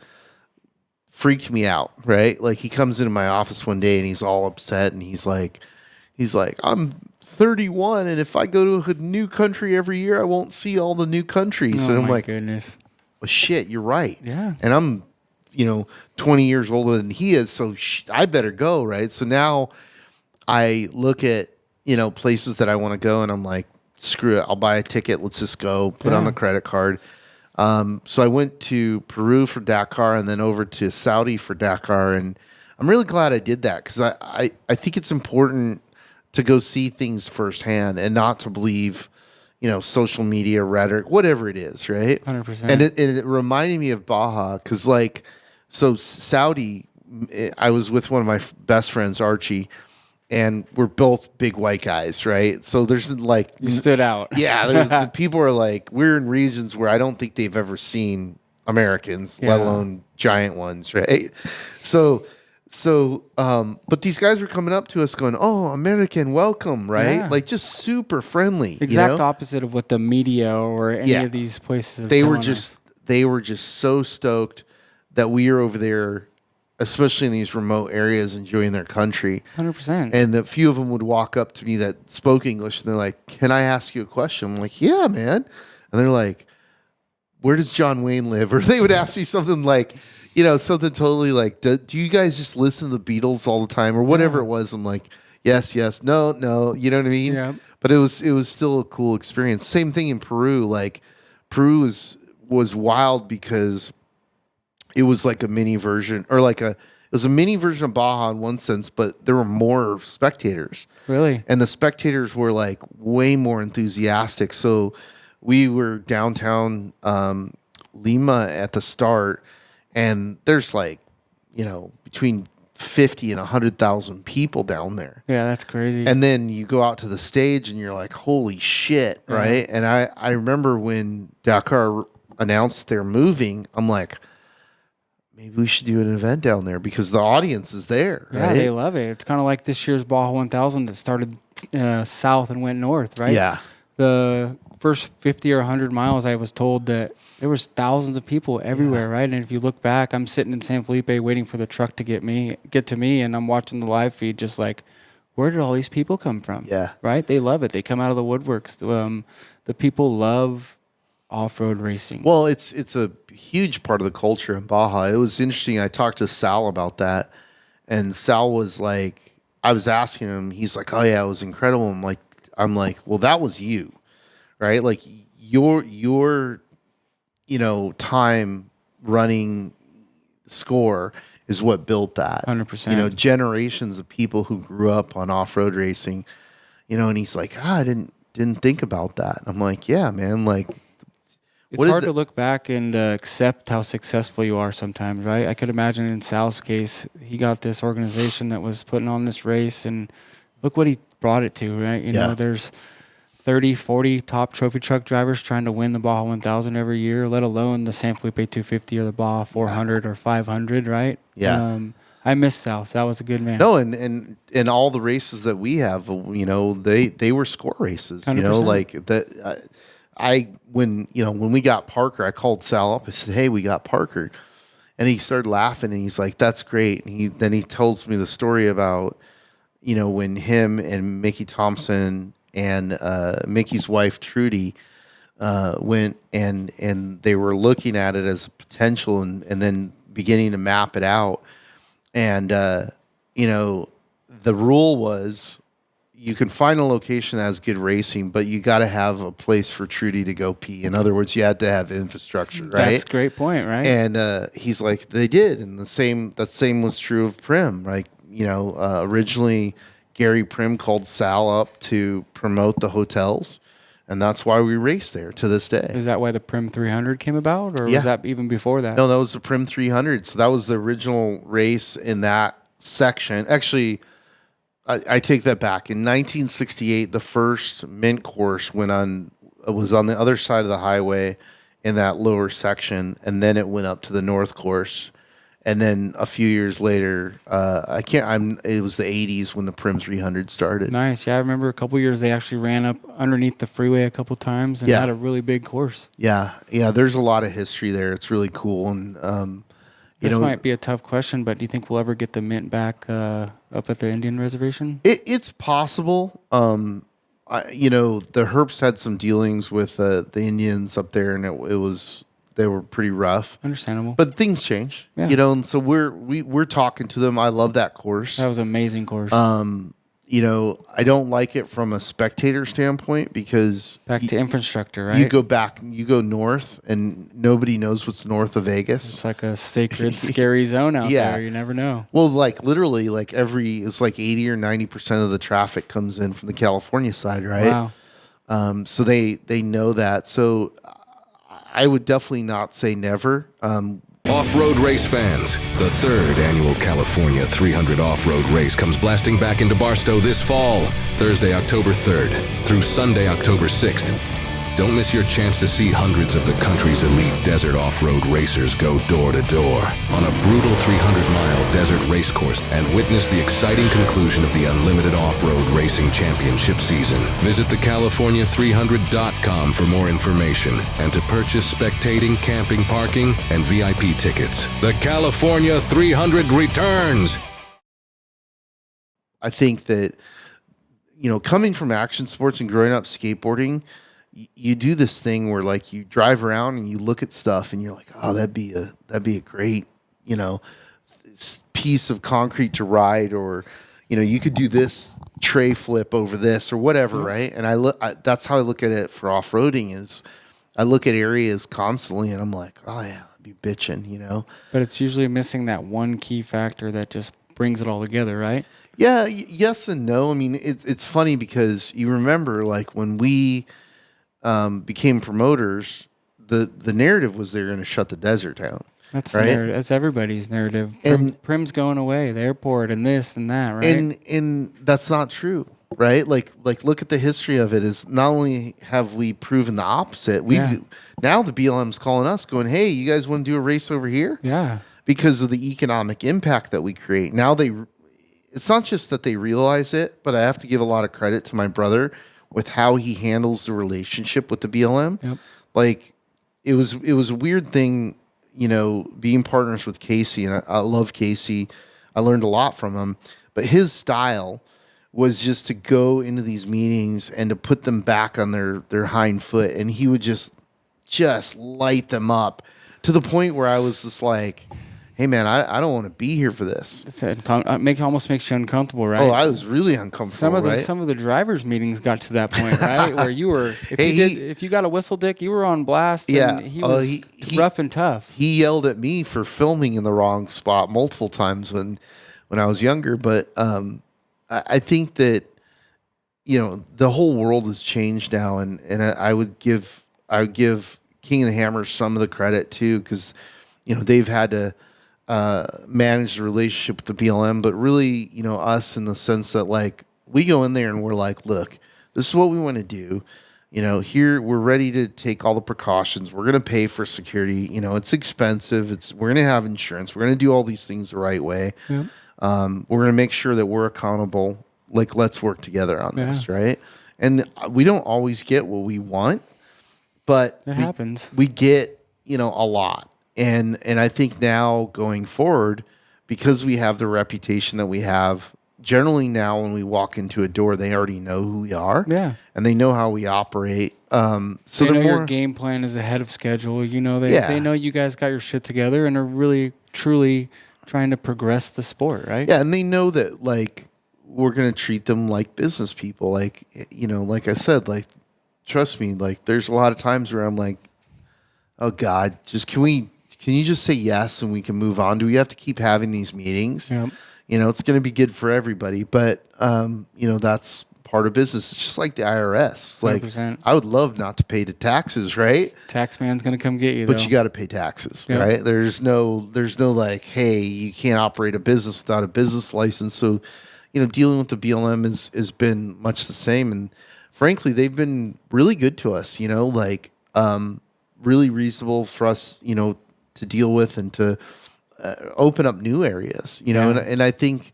freaked me out, right? Like he comes into my office one day and he's all upset and he's like, I'm 31, and if I go to a new country every year, I won't see all the new countries. Oh, and I'm my like, goodness. Well, shit, you're right. Yeah. And I'm, 20 years older than he is, so I better go, right? So now I look at, places that I want to go, and I'm like, screw it, I'll buy a ticket. Let's just go, put on the credit card. So I went to Peru for Dakar and then over to Saudi for Dakar, and I'm really glad I did that because I think it's important to go see things firsthand and not to believe, social media, rhetoric, whatever it is, right? 100%. And it reminded me of Baja because, so Saudi, I was with one of my best friends, Archie, and we're both big white guys, right? So there's You stood out. Yeah, the people are like, we're in regions where I don't think they've ever seen Americans, let alone giant ones, right? So, but these guys were coming up to us going, "Oh, American, welcome," right? Yeah. Like just super friendly. Exact opposite of what the media or any of these places are telling us. They were just so stoked that we are over there, especially in these remote areas, enjoying their country. 100%. And a few of them would walk up to me that spoke English, and they're like, "Can I ask you a question?" I'm like, "Yeah, man." And they're like, where does John Wayne live? Or they would ask me something like, something totally like, do you guys just listen to the Beatles all the time or whatever it was? I'm like, yes, no. You know what I mean? Yeah. But it was still a cool experience. Same thing in Peru. Like Peru was wild because it was like a mini version it was a mini version of Baja in one sense, but there were more spectators. Really? And the spectators were like way more enthusiastic. So we were downtown Lima at the start, and there's like, between 50 and 100,000 people down there. Yeah, that's crazy. And then you go out to the stage and you're like, holy shit, right? And I remember when Dakar announced they're moving, I'm like, maybe we should do an event down there because the audience is there, yeah, right? they love it. It's kind of like this year's Baja 1000 that started south and went north, right? Yeah. The first 50 or 100 miles, I was told that there was thousands of people everywhere, right? And if you look back, I'm sitting in San Felipe waiting for the truck to get to me, and I'm watching the live feed just like, where did all these people come from? Yeah. Right? They love it. They come out of the woodworks. The people love off-road racing. Well, it's a huge part of the culture in Baja. It was interesting. I talked to Sal about that, and Sal was like, I was asking him, he's like, oh yeah, it was incredible. I'm like, well, that was you, right? Like your time running score is what built that. 100%. Generations of people who grew up on off-road racing, and he's like, I didn't think about that. I'm like, yeah, man, like, it's hard to look back and accept how successful you are sometimes, right? I could imagine in Sal's case, he got this organization that was putting on this race, and look what he brought it to, right? You know, there's 30, 40 top trophy truck drivers trying to win the Baja 1000 every year, let alone the San Felipe 250 or the Baja 400 or 500, right? Yeah. I miss Sal. Sal was a good man. No, and all the races that we have, they were score races. 100%. Like that. When we got Parker, I called Sal up. I said, "Hey, we got Parker," and he started laughing, and he's like, "That's great." And then he tells me the story about, when him and Mickey Thompson and Mickey's wife Trudy went and they were looking at it as a potential and then beginning to map it out. And the rule was, you can find a location that has good racing, but you got to have a place for Trudy to go pee. In other words, you had to have infrastructure, right? That's a great point, right? And he's like, they did, and that same was true of Prim. Like, originally Gary Prim called Sal up to promote the hotels, and that's why we race there to this day. Is that why the Prim 300 came about, or was that even before that? No, that was the Prim 300. So that was the original race in that section. Actually, I take that back. In 1968, the first Mint course was on the other side of the highway in that lower section, and then it went up to the North course. And then a few years later, it was the 80s when the Prim 300 started. Nice. Yeah, I remember a couple years they actually ran up underneath the freeway a couple times and had a really big course. Yeah. There's a lot of history there. It's really cool. And this might be a tough question, but do you think we'll ever get the Mint back up at the Indian reservation? It's possible. The Herps had some dealings with the Indians up there, and they were pretty rough. Understandable. But things change. Yeah. And so we're talking to them. I love that course. That was an amazing course. I don't like it from a spectator standpoint because back to infrastructure, right? You go north, and nobody knows what's north of Vegas. It's like a sacred, scary zone out there. You never know. Well, like literally, like it's like 80 or 90% of the traffic comes in from the California side, right? Wow. So they know that. So I would definitely not say never. Off-road race fans, the third annual California 300 off-road race comes blasting back into Barstow this fall, Thursday, October 3rd through Sunday, October 6th. Don't miss your chance to see hundreds of the country's elite desert off-road racers go door to door on a brutal 300-mile desert race course and witness the exciting conclusion of the Unlimited Off-Road Racing Championship season. Visit thecalifornia300.com for more information and to purchase spectating, camping, parking, and VIP tickets. The California 300 returns! I think that, coming from action sports and growing up skateboarding, you do this thing where like you drive around and you look at stuff and you're like, oh, that'd be a great, piece of concrete to ride, or, you could do this tray flip over this or whatever. Right. And that's how I look at it for off-roading is I look at areas constantly and I'm like, oh yeah, I'd be bitching, But it's usually missing that one key factor that just brings it all together, right? Yeah. Yes and no. I mean, it's funny because you remember like when we became promoters, the narrative was they're going to shut the desert down. That's right. That's everybody's narrative. And Prim's going away, the airport, and this and that, right? And that's not true, right? Like look at the history of it. Is not only have we proven the opposite, now the BLM's calling us, going, "Hey, you guys want to do a race over here?" Yeah, because of the economic impact that we create. Now it's not just that they realize it, but I have to give a lot of credit to my brother with how he handles the relationship with the BLM. Yep. Like it was a weird thing, being partners with Casey, and I love Casey. I learned a lot from him, but his style was just to go into these meetings and to put them back on their hind foot, and he would just light them up to the point where I was just like, hey man, I don't want to be here for this. Almost makes you uncomfortable, right? Oh, I was really uncomfortable. Some of the drivers' meetings got to that point, right? Where you were, if you got a whistle dick, you were on blast. Yeah, and he was rough and tough. He yelled at me for filming in the wrong spot multiple times when I was younger. But I think that the whole world has changed now, and I would give King of the Hammer some of the credit too, because they've had to manage the relationship with the BLM, but really, us in the sense that like we go in there and we're like, look, this is what we want to do. Here we're ready to take all the precautions. We're going to pay for security. It's expensive. We're going to have insurance. We're going to do all these things the right way. Yeah. We're going to make sure that we're accountable. Like, let's work together on this, right? And we don't always get what we want, but it happens. We get, a lot. And I think now going forward, because we have the reputation that we have, generally now when we walk into a door, they already know who we are. Yeah. And they know how we operate. So they know your game plan is ahead of schedule. They know you guys got your shit together and are really, truly trying to progress the sport, right? Yeah, and they know that, like, we're going to treat them like business people. Like, like I said, like, trust me, like, there's a lot of times where I'm like, oh, God, can you just say yes and we can move on? Do we have to keep having these meetings? Yep. It's going to be good for everybody. But, that's part of business. It's just like the IRS. Like, 100%. I would love not to pay the taxes, right? Taxman's going to come get you, But though. you got to pay taxes, Yep. right? There's no like, hey, you can't operate a business without a business license. So, dealing with the BLM has been much the same. And frankly, they've been really good to us, really reasonable for us, to deal with and to open up new areas, and I think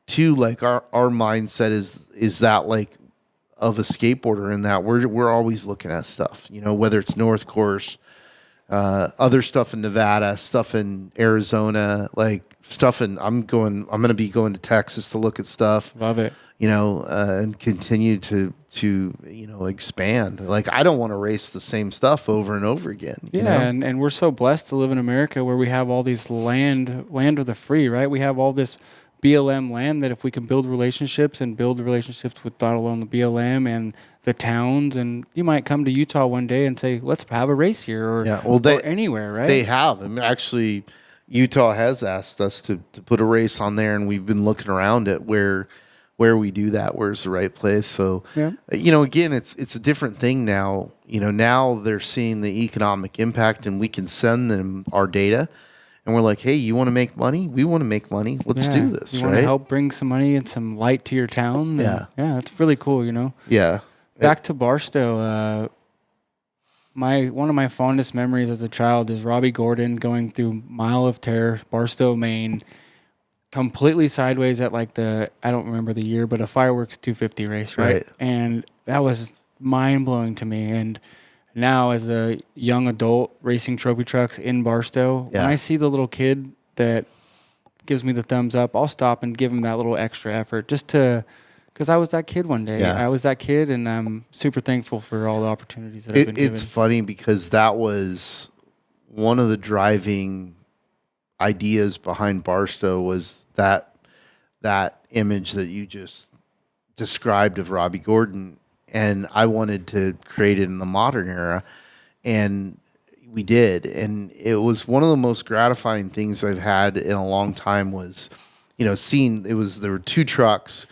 too, like our mindset is that like of a skateboarder in that we're always looking at stuff, whether it's North Course, other stuff in Nevada, stuff in Arizona, like stuff I'm going to be going to Texas to look at stuff. Love it. And continue to expand. Like, I don't want to race the same stuff over and over again. And we're so blessed to live in America where we have all these land of the free, right? We have all this BLM land that if we can build relationships with not alone the BLM and the towns, and you might come to Utah one day and say, let's have a race here or anywhere, right? They have. I mean, actually, Utah has asked us to put a race on there, and we've been looking around at where we do that, where's the right place. So, again, it's a different thing now. Now they're seeing the economic impact, and we can send them our data. And we're like, hey, you want to make money? We want to make money. Let's do this, you want to help bring some money and some light to your town? Yeah. Yeah, it's really cool, Yeah. Back to Barstow, one of my fondest memories as a child is Robbie Gordon going through Mile of Terror, Barstow, Maine, completely sideways at like I don't remember the year, but a fireworks 250 race, right? And that was mind-blowing to me. And now as a young adult racing trophy trucks in Barstow, when I see the little kid that gives me the thumbs up, I'll stop and give him that little extra effort just to because I was that kid one day. Yeah. I was that kid, and I'm super thankful for all the opportunities that I've been given. It's funny because that was one of the driving ideas behind Barstow was that image that you just described of Robbie Gordon, and I wanted to create it in the modern era, and we did. And it was one of the most gratifying things I've had in a long time was, seeing there were two trucks,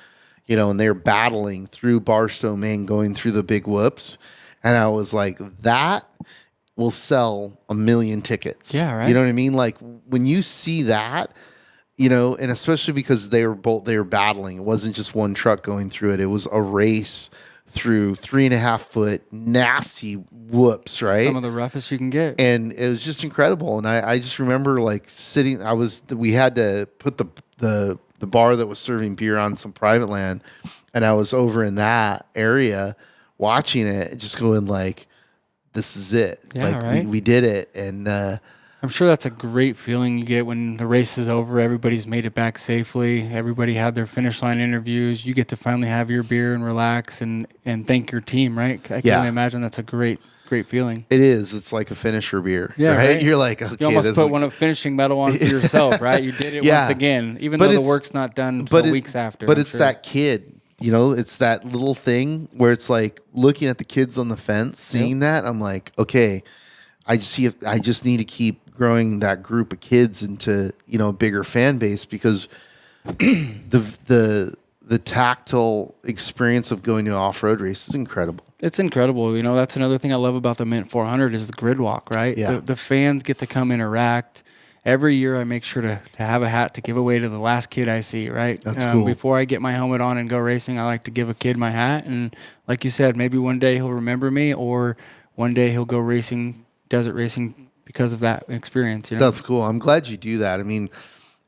and they're battling through Barstow, Maine, going through the big whoops. And I was like, that will sell 1 million tickets. Yeah, right. You know what I mean? Like when you see that, and especially because they were battling. It wasn't just one truck going through it. It was a race through 3.5 foot nasty whoops, right? Some of the roughest you can get. And it was just incredible. And I just remember like sitting, we had to put the bar that was serving beer on some private land. And I was over in that area watching it, just going like, this is it. Yeah, like right. we did it. And, I'm sure that's a great feeling you get when the race is over. Everybody's made it back safely. Everybody had their finish line interviews. You get to finally have your beer and relax and thank your team, right? I can only imagine that's a great feeling. It is. It's like a finisher beer, yeah, right? You're like, okay, you almost put a finishing medal on for yourself, right? You did it once again, even though the work's not done until weeks after. But it's that kid, it's that little thing where it's like looking at the kids on the fence, seeing that. I'm like, okay, I just need to keep growing that group of kids into a bigger fan base, because the tactile experience of going to an off-road race is incredible. It's incredible. That's another thing I love about the Mint 400 is the grid walk, right? Yeah. The fans get to come interact. Every year I make sure to have a hat to give away to the last kid I see, right? That's cool. Before I get my helmet on and go racing, I like to give a kid my hat. And like you said, maybe one day he'll remember me, or one day he'll go desert racing because of that experience. That's cool. I'm glad you do that. I mean,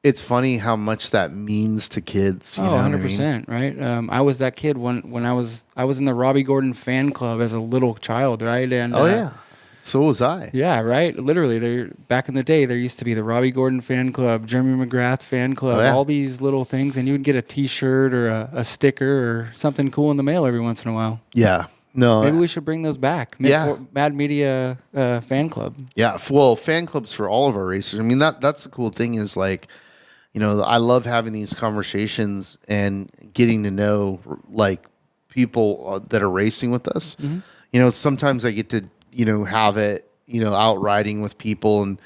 it's funny how much that means to kids. You know 100%, right? I was that kid when I was in the Robbie Gordon fan club as a little child, right? And yeah. So was I. Yeah, right. Literally, back in the day, there used to be the Robbie Gordon fan club, Jeremy McGrath fan club, all these little things, and you would get a T-shirt or a sticker or something cool in the mail every once in a while. Yeah. No. Maybe we should bring those back. Mad Media fan club. Yeah. Well, fan clubs for all of our racers. I mean, that's the cool thing is like, I love having these conversations and getting to know like people that are racing with us. Mm-hmm. Sometimes I get to, have it, out riding with people and,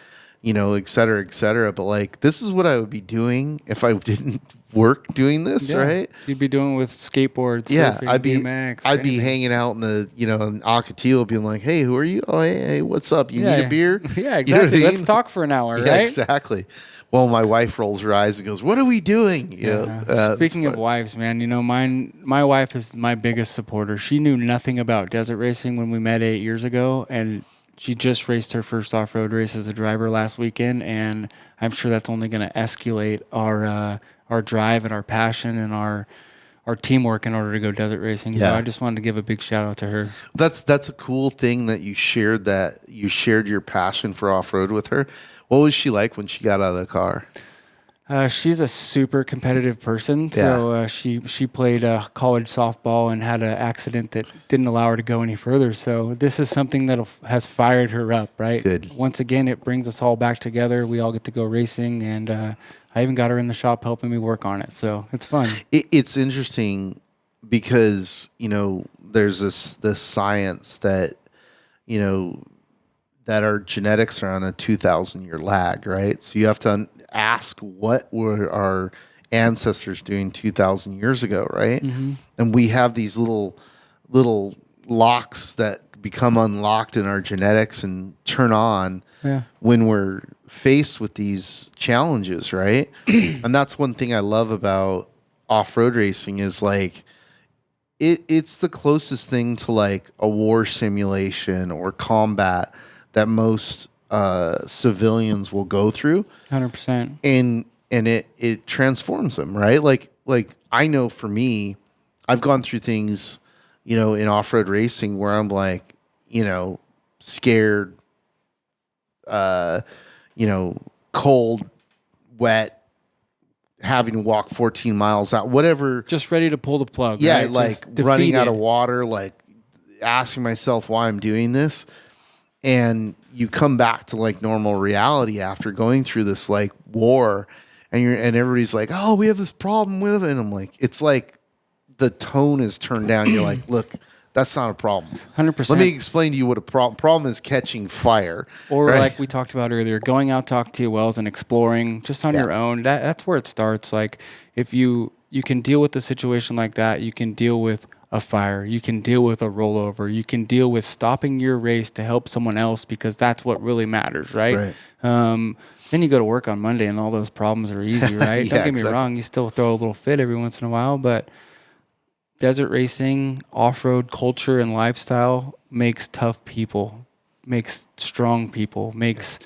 et cetera, et cetera. But like, this is what I would be doing if I didn't work doing this, right? You'd be doing with skateboards, surfing, I'd be BMX, I'd be anything. hanging out in the, in Ocotillo being like, hey, who are you? Oh, hey, what's up? You need a beer? Yeah, exactly. You know what I mean? Let's talk for an hour, Yeah, right? exactly. Well, my wife rolls her eyes and goes, what are we doing? Speaking of wives, man, my wife is my biggest supporter. She knew nothing about desert racing when we met 8 years ago, and she just raced her first off-road race as a driver last weekend, and I'm sure that's only going to escalate our drive and our passion and our teamwork in order to go desert racing. Yeah. So I just wanted to give a big shout out to her. That's a cool thing that you shared your passion for off-road with her. What was she like when she got out of the car? She's a super competitive person. So she played college softball and had an accident that didn't allow her to go any further. So this is something that has fired her up, right? Good. Once again, it brings us all back together. We all get to go racing, and I even got her in the shop helping me work on it. So it's fun. It's interesting because, there's this science that, that our genetics are on a 2,000-year lag, right? So you have to ask what were our ancestors doing 2,000 years ago, right? Mm-hmm. And we have these little locks that become unlocked in our genetics and turn on when we're faced with these challenges, right? And that's one thing I love about off-road racing is like it's the closest thing to like a war simulation or combat that most civilians will go through. 100%. And it transforms them, right? Like I know for me, I've gone through things, in off-road racing where I'm like, scared, cold, wet, having to walk 14 miles out, whatever. Just ready to pull the plug. Yeah, right? like Just running out defeated. of water, like asking myself why I'm doing this. And you come back to like normal reality after going through this like war, and everybody's like, "Oh, we have this problem with it," and I'm like, it's like the tone is turned down. You're like, "Look, that's not a problem. 100%. Let me explain to you what a problem is: catching fire." Or right? like we talked about earlier, going out to Octavia Wells and exploring just on your own. That's where it starts. Like if you can deal with a situation like that, you can deal with a fire, you can deal with a rollover, you can deal with stopping your race to help someone else, because that's what really matters, right? Then you go to work on Monday and all those problems are easy, right? Yeah, Don't get me exactly. wrong, you still throw a little fit every once in a while, but desert racing, off-road culture and lifestyle makes tough people, makes strong people, makes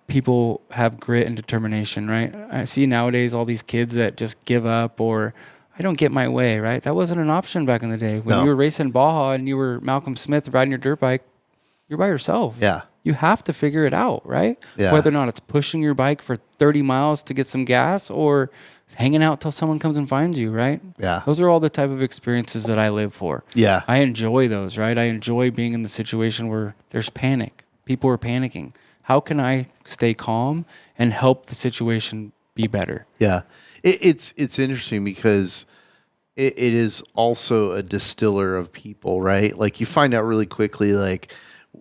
people have grit and determination, right? I see nowadays all these kids that just give up, or I don't get my way, right? That wasn't an option back in the day. When you were racing Baja and you were Malcolm Smith riding your dirt bike, you're by yourself. Yeah. You have to figure it out, right? Yeah. Whether or not it's pushing your bike for 30 miles to get some gas or hanging out till someone comes and finds you, right? Yeah. Those are all the type of experiences that I live for. Yeah. I enjoy those, right? I enjoy being in the situation where there's panic. People are panicking. How can I stay calm and help the situation be better? Yeah. It's interesting because it is also a distiller of people, right? Like you find out really quickly, like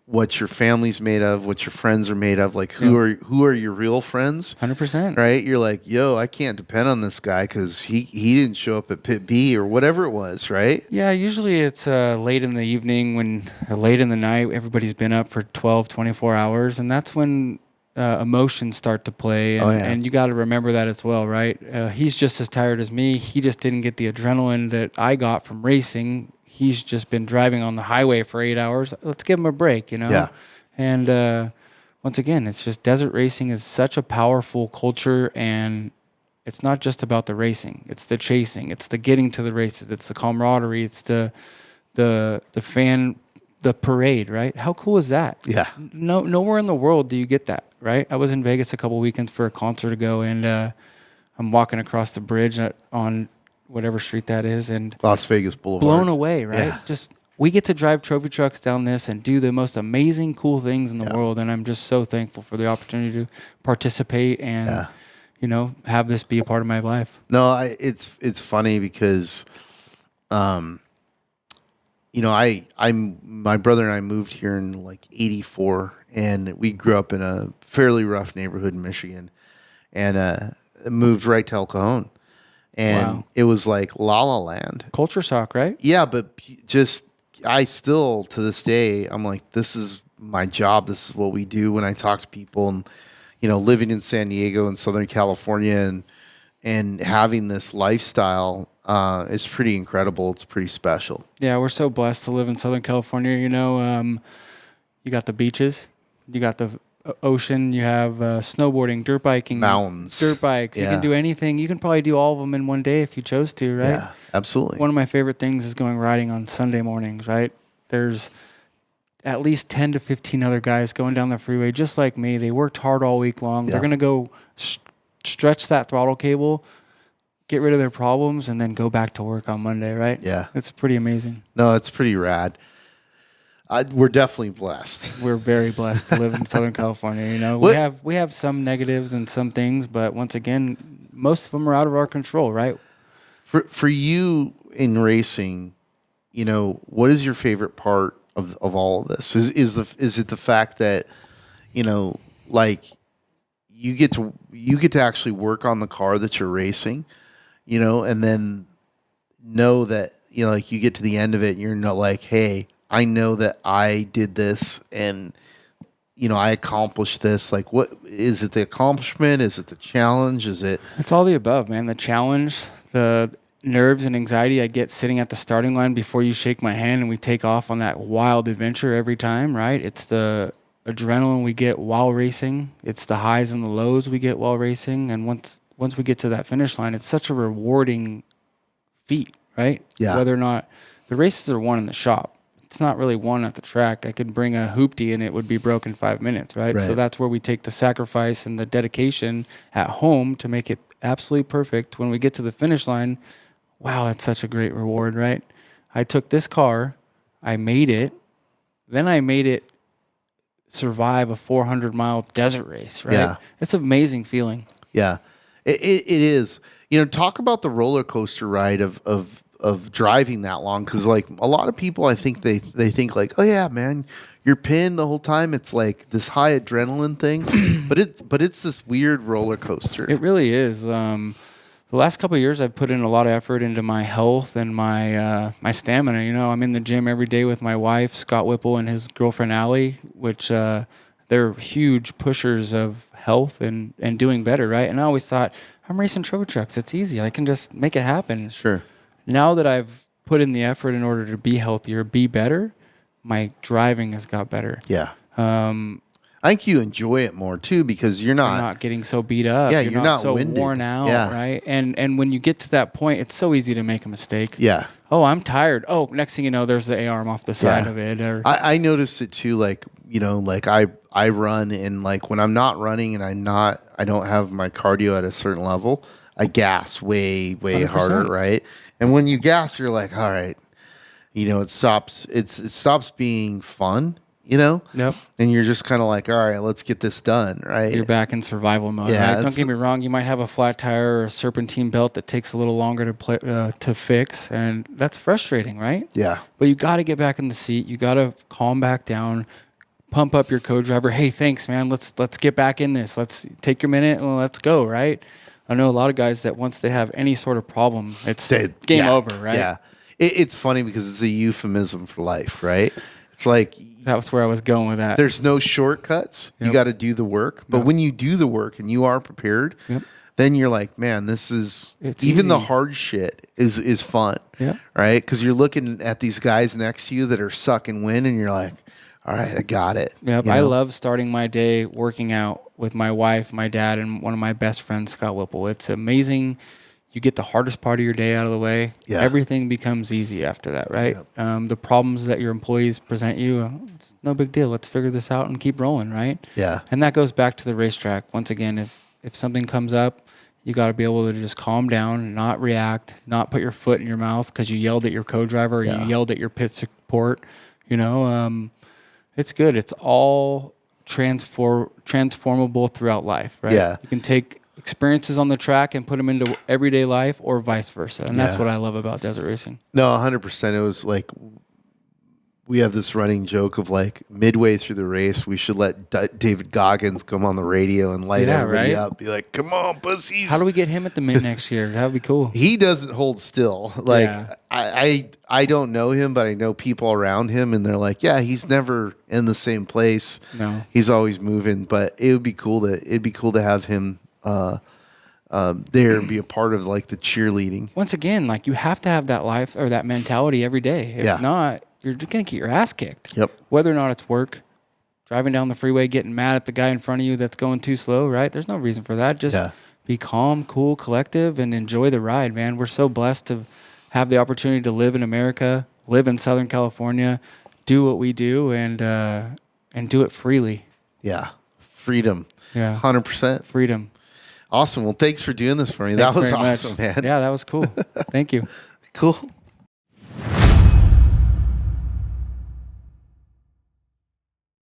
what your family's made of, what your friends are made of, like who are your real friends, 100%. right? You're like, yo, I can't depend on this guy because he didn't show up at pit B or whatever it was, right? Yeah, usually it's late in the evening late in the night, everybody's been up for 12, 24 hours, and that's when emotions start to play, and you got to remember that as well, right? He's just as tired as me. He just didn't get the adrenaline that I got from racing. He's just been driving on the highway for 8 hours. Let's give him a break, you know? Yeah. And once again, it's just desert racing is such a powerful culture, and it's not just about the racing. It's the chasing. It's the getting to the races. It's the camaraderie. It's the parade, right? How cool is that? Yeah. Nowhere in the world do you get that, right? I was in Vegas a couple weekends for a concert ago, and I'm walking across the bridge on whatever street that is, and Las Vegas Boulevard. blown away, right? Yeah. Just we get to drive trophy trucks down this and do the most amazing, cool things in the world, and I'm just so thankful for the opportunity to participate and have this be a part of my life. No, it's funny because, my brother and I moved here in like '84, and we grew up in a fairly rough neighborhood in Michigan, and moved right to El Cajon, and it was like La La Land. Culture shock, right? Yeah, but I still to this day I'm like, this is my job. This is what we do when I talk to people, and living in San Diego and Southern California and having this lifestyle is pretty incredible. It's pretty special. Yeah, we're so blessed to live in Southern California. You got the beaches, you got the ocean, you have snowboarding, dirt biking, Mountains, dirt bikes. You can do anything. You can probably do all of them in one day if you chose to, right? Yeah, absolutely. One of my favorite things is going riding on Sunday mornings, right? There's at least 10 to 15 other guys going down the freeway just like me. They worked hard all week long. They're going to go stretch that throttle cable, get rid of their problems, and then go back to work on Monday, right? Yeah. It's pretty amazing. No, it's pretty rad. We're definitely blessed. We're very blessed to live in Southern California. We have some negatives and some things, but once again, most of them are out of our control, right? For you in racing, what is your favorite part of all of this? Is it the fact that like you get to actually work on the car that you're racing, and then know that like you get to the end of it and you're not like, hey, I know that I did this and I accomplished this. Like, what is it? The accomplishment? Is it the challenge? It's all the above, man. The challenge, the nerves and anxiety I get sitting at the starting line before you shake my hand and we take off on that wild adventure every time, right? It's the adrenaline we get while racing. It's the highs and the lows we get while racing. And once we get to that finish line, it's such a rewarding feat, right? Yeah. Whether or not the races are won in the shop. It's not really won at the track. I could bring a hoopty and it would be broken 5 minutes, right? So that's where we take the sacrifice and the dedication at home to make it absolutely perfect. When we get to the finish line, wow, that's such a great reward, right? I took this car, I made it, then I made it survive a 400-mile desert race, right? Yeah. It's an amazing feeling. Yeah, it is. Talk about the roller coaster ride of driving that long, because like a lot of people, I think they think like, oh yeah, man, you're pinned the whole time. It's like this high adrenaline thing, but it's this weird roller coaster. It really is. The last couple of years, I've put in a lot of effort into my health and my my stamina. I'm in the gym every day with my wife, Scott Whipple, and his girlfriend Allie, which they're huge pushers of health and doing better, right? And I always thought, I'm racing trophy trucks. It's easy. I can just make it happen. Sure. Now that I've put in the effort in order to be healthier, be better, my driving has got better. Yeah. I think you enjoy it more too, because you're not getting so beat up. Yeah, you're not so winded. worn out, Yeah. right? And when you get to that point, it's so easy to make a mistake. Yeah. Oh, I'm tired. Oh, next thing you know, there's the A-arm off the side of it. Or I notice it too. Like, like I run, and like when I'm not running and I don't have my cardio at a certain level, I gas way 100%. harder, right? And when you gas, you're like, all right, it stops being fun, Yep. and you're just kind of like, all right, let's get this done, right? You're back in survival mode. Yeah, Right? Don't get me wrong. You might have a flat tire or a serpentine belt that takes a little longer to fix, and that's frustrating, right? Yeah. But you got to get back in the seat. You got to calm back down, pump up your co-driver. Hey, thanks, man. Let's get back in this. Let's take your minute and let's go, right? I know a lot of guys that once they have any sort of problem, it's game over, right? Yeah. It's funny because it's a euphemism for life, right? It's like, that's where I was going with that. there's no shortcuts. You got to do the work. But when you do the work and you are prepared, then you're like, man, it's even the easy. hard shit is fun. Yeah. Right? Because you're looking at these guys next to you that are sucking wind, and you're like, all right, I got it. Yep. I love starting my day working out with my wife, my dad, and one of my best friends, Scott Whipple. It's amazing. You get the hardest part of your day out of the way. Yeah. Everything becomes easy after that, right? Yep. The problems that your employees present you, it's no big deal. Let's figure this out and keep rolling, right? Yeah. And that goes back to the racetrack. Once again, if something comes up, you got to be able to just calm down, not react, not put your foot in your mouth because you yelled at your co-driver or you yelled at your pit support. It's good. It's all transformable throughout life, right? Yeah. You can take experiences on the track and put them into everyday life, or vice versa. And that's what I love about desert racing. No, 100%. It was like, we have this running joke of like midway through the race, we should let David Goggins come on the radio and light everybody up. Be like, come on, pussies. How do we get him at the Mint next year? That would be cool. He doesn't hold still. Like, I don't know him, but I know people around him, and they're like, yeah, he's never in the same place. No, he's always moving. But it'd be cool to have him there and be a part of like the cheerleading. Once again, like, you have to have that life or that mentality every day. If not, you're just going to get your ass kicked. Yep. Whether or not it's work, driving down the freeway, getting mad at the guy in front of you that's going too slow, right? There's no reason for that. Just be calm, cool, collective, and enjoy the ride, man. We're so blessed to have the opportunity to live in America, live in Southern California, do what we do, and do it freely. Yeah. Freedom. Yeah. 100%. Freedom. Awesome. Well, thanks for doing this for me. That was awesome, man. Yeah, that was cool. Thank you. Cool.